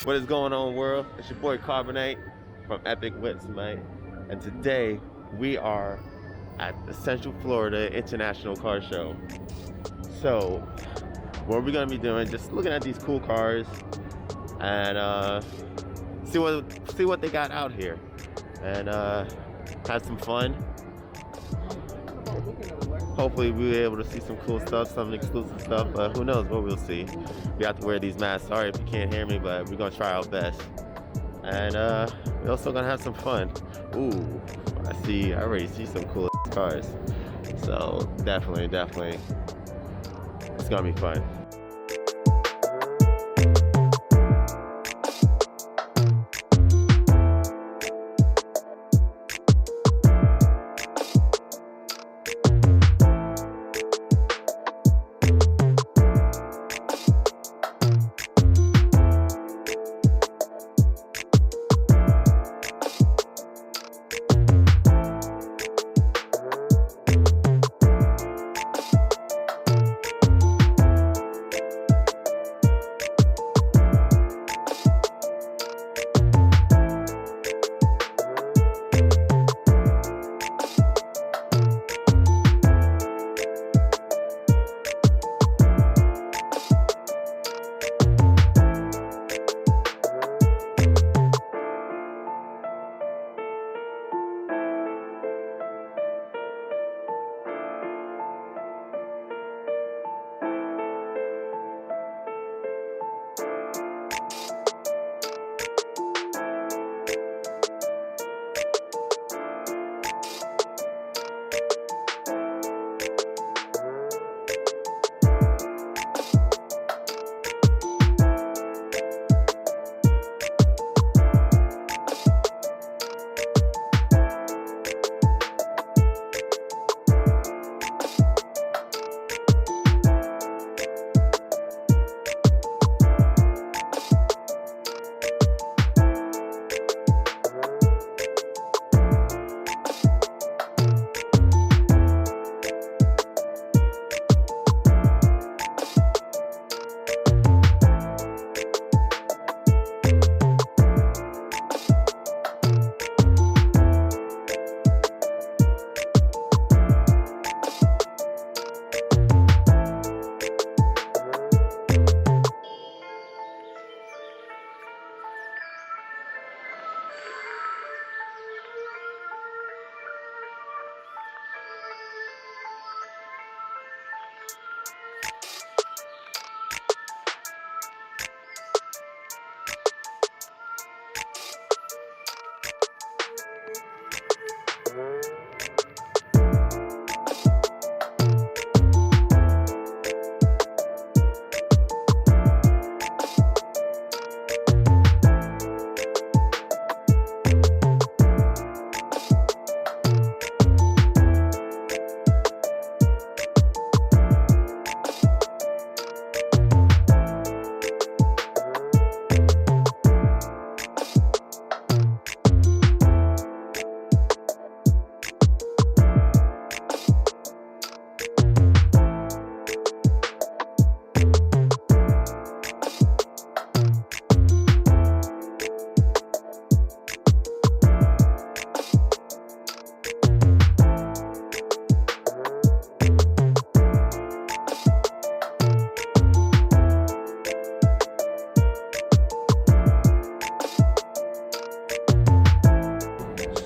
What is going on, world? It's your boy Carbonate from Epic Whipz, mate. And today we are at the Central Florida International Car Show. So what we're gonna be doing, just looking at these cool cars and see what they got out here, and have some fun. Hopefully we'll be able to see some cool stuff, some exclusive stuff, but who knows what we'll see. We have to wear these masks. Sorry if you can't hear me, but we're gonna try our best. And we're also gonna have some fun. Ooh, I already see some cool cars. So definitely, it's gonna be fun.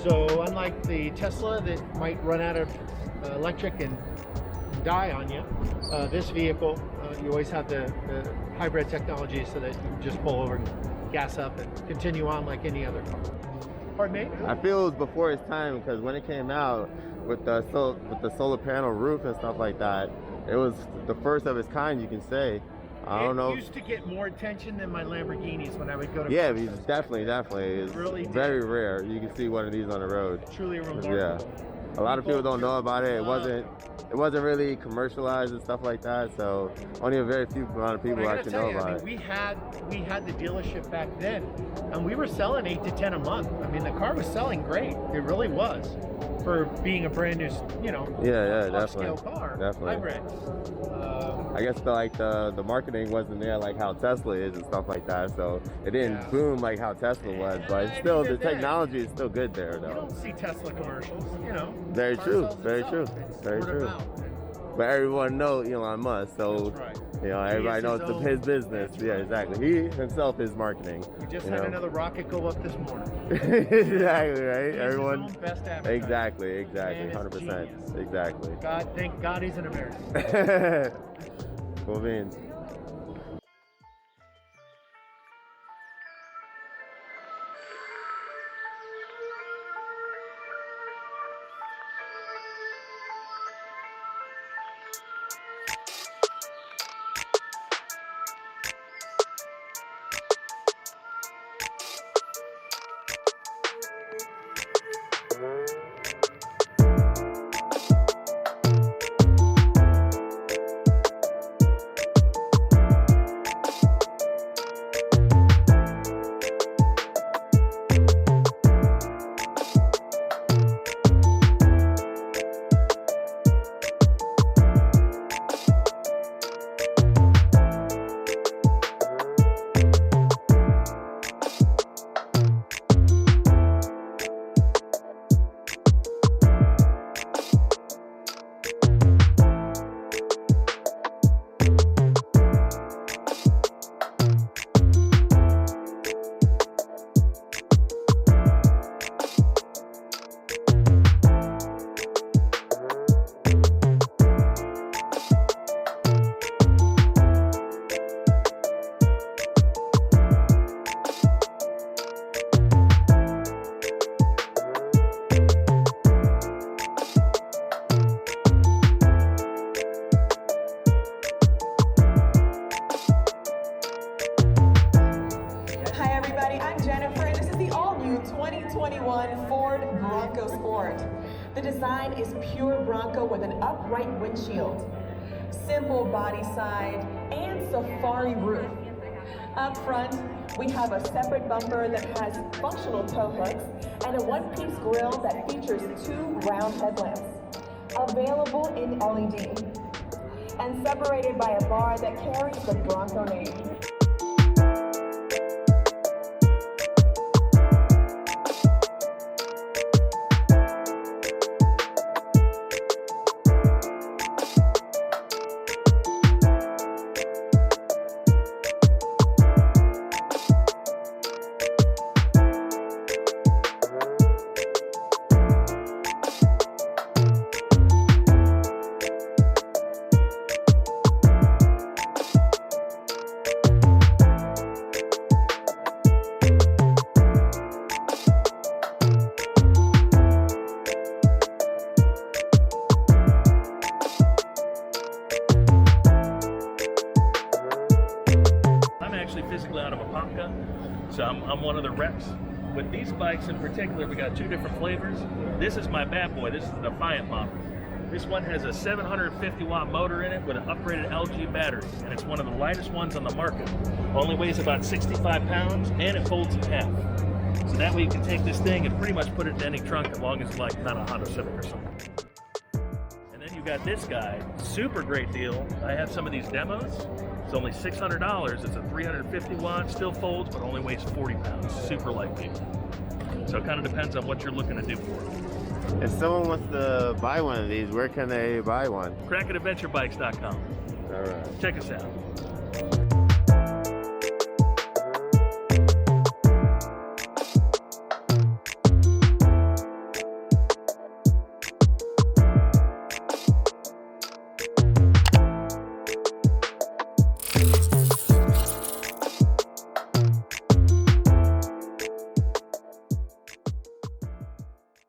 So unlike the Tesla that might run out of electric and die on you, this vehicle, you always have the hybrid technology so that you can just pull over, gas up, and continue on like any other car. Pardon me? I feel it was before its time, because when it came out with the solar panel roof and stuff like that, it was the first of its kind, you can say. I don't know. It used to get more attention than my Lamborghinis when I would go to. Yeah, concerts. definitely. It's really very rare. You can see one of these on the road. Truly remarkable. Yeah, a lot of people don't know about it. It wasn't really commercialized and stuff like that. So only a very few amount of people actually know about it. We had the dealership back then, and we were selling 8 to 10 a month. I mean, the car was selling great. It really was. for being a brand new, you know, Yeah, definitely. upscale car, Definitely. hybrid. I guess the marketing wasn't there like how Tesla is and stuff like that, so it didn't boom like how Tesla was. But still, the technology is still good there, You though. don't see Tesla commercials, you know. Very Car true. sells Very itself. true. It's Very word of true. mouth. But everyone knows Elon Musk, so That's right. you know everybody knows his own- his business. that's Yeah, right. exactly. He himself is marketing. We just you had know. another rocket go up this morning. Exactly right. He's Everyone. his own best advertiser. Exactly. Man is 100%. genius. Exactly. Thank God he's an American. Cool beans. Hi everybody, I'm Jennifer and this is the all-new 2021 Ford Bronco Sport. The design is pure Bronco with an upright windshield, simple body side, and safari roof. Up front, we have a separate bumper that has functional tow hooks and a one-piece grille that features 2 round headlamps, available in LED, and separated by a bar that carries the Bronco name. Physically out of Apopka, so I'm one of the reps. With these bikes in particular, we got 2 different flavors. This is my bad boy. This is the Defiant model. This one has a 750 watt motor in it with an upgraded LG battery, and it's one of the lightest ones on the market. Only weighs about 65 pounds, and it folds in half. So that way you can take this thing and pretty much put it in any trunk as long as it's like not a Honda Civic or something. And then you got this guy, super great deal. I have some of these demos. It's only $600. It's a 350 watt, still folds, but only weighs 40 pounds. Super light vehicle. So it kind of depends on what you're looking to do for it. If someone wants to buy one of these, where can they buy one? KRACKENAdventurebikes.com. All right. Check us out.